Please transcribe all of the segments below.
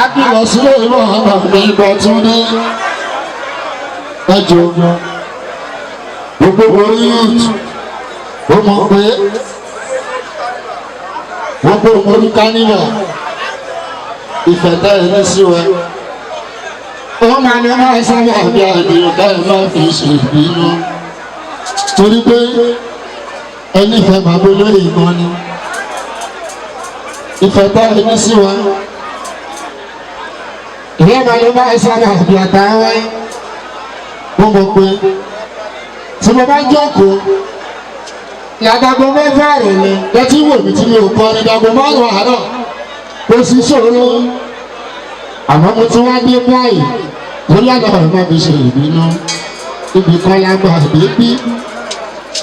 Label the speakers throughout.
Speaker 1: àbí lọ sílé ìlú ọ̀nà ní Ìbọ̀túndé ẹjọ́ gbogbo orí yúùtù ó mọ̀ pé gbogbo orí káníwà ìfẹ̀tẹ́ ẹni sí wa ó máa ní máa sábà bí àdéhùn báyìí máa fi ṣe ìbínú torí pé ẹni fẹ́ bàbá olóyè gan ni ìfẹ̀tẹ́ ẹni sí wa ìyá máa ní máa sábà bí àtàwọn ó mọ̀ pé tí mo bá jókòó ìyàdàgbọ́ mẹ́fà rẹ̀ ni lọ́tí wò mí tí mi ò kọ́ ní dàgbọ́ márùn-ún àárọ̀ kò sí ṣòro àmọ́ mo ti wá dé báyìí torí àgbàdo máa fi ṣe ìbínú ibi kan lágbà bébí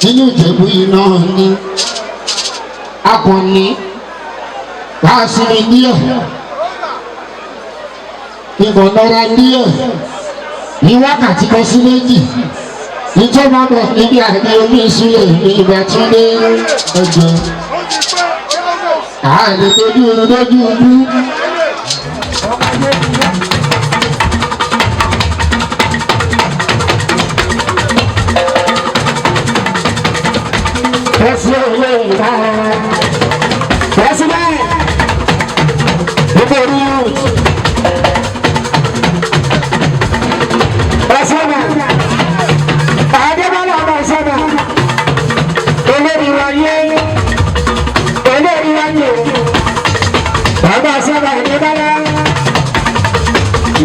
Speaker 1: nínú Ìjẹ̀bú yìí náà ní akọni wàá sinmi díẹ̀ ìbọn lọ́ra díẹ̀ ní wákàtí kan sí méjì ìjọba bọ̀ níbi àgbẹ̀ omi ìsúlẹ̀ Ìbọ̀túndé ẹjọ́ àlè tójú irun lójú ibú. President,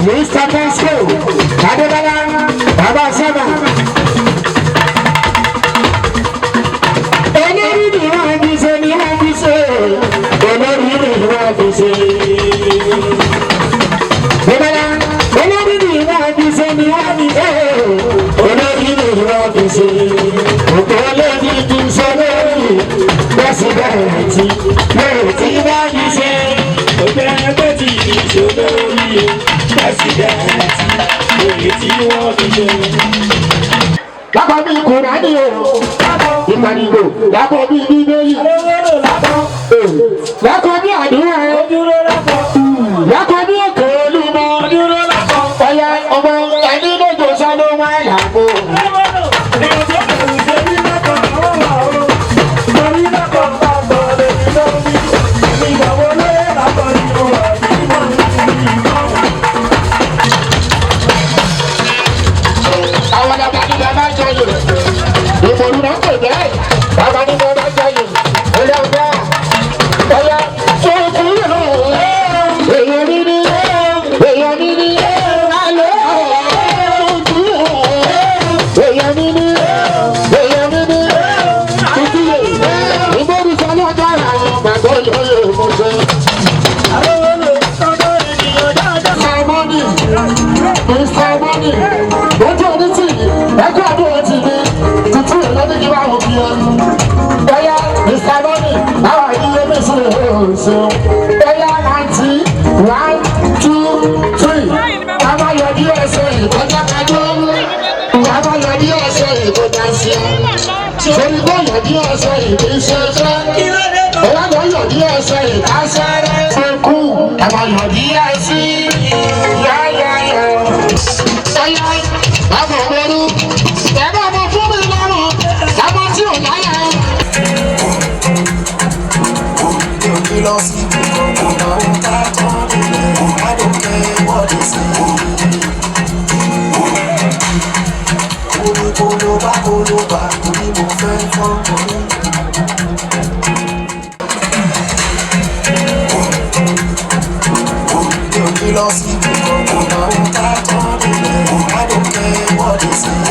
Speaker 1: Mr. Pesco, Adébọ́lá, Bàbá Sábà. Olórí ni wọ́n fi ṣe ni wọ́n fi ṣe. Olórí ni wọ́n fi ṣe. Adébọ́lá, olórí ni wọ́n fi ṣe ni wọ́n fi ṣe. Olórí ni wọ́n fi ṣe. Òkè olórí ti ṣe lórí. Pẹ́sidẹ̀ntì lórí tí wọ́n fi ṣe. Òkè ẹgbẹ́ ti ṣe lórí. Pẹ́sidẹ̀ntì lórí tí wọ́n fi ṣe. Lápá bí kòrá ní o, ìmọ̀nìgbò, lápá bí bíbélì, lápá bí àdúrà, lápá bí òkè olúmọ, ọ̀yà ọmọ ẹni lójó sáló máa yàgò.
Speaker 2: I don't care what they say.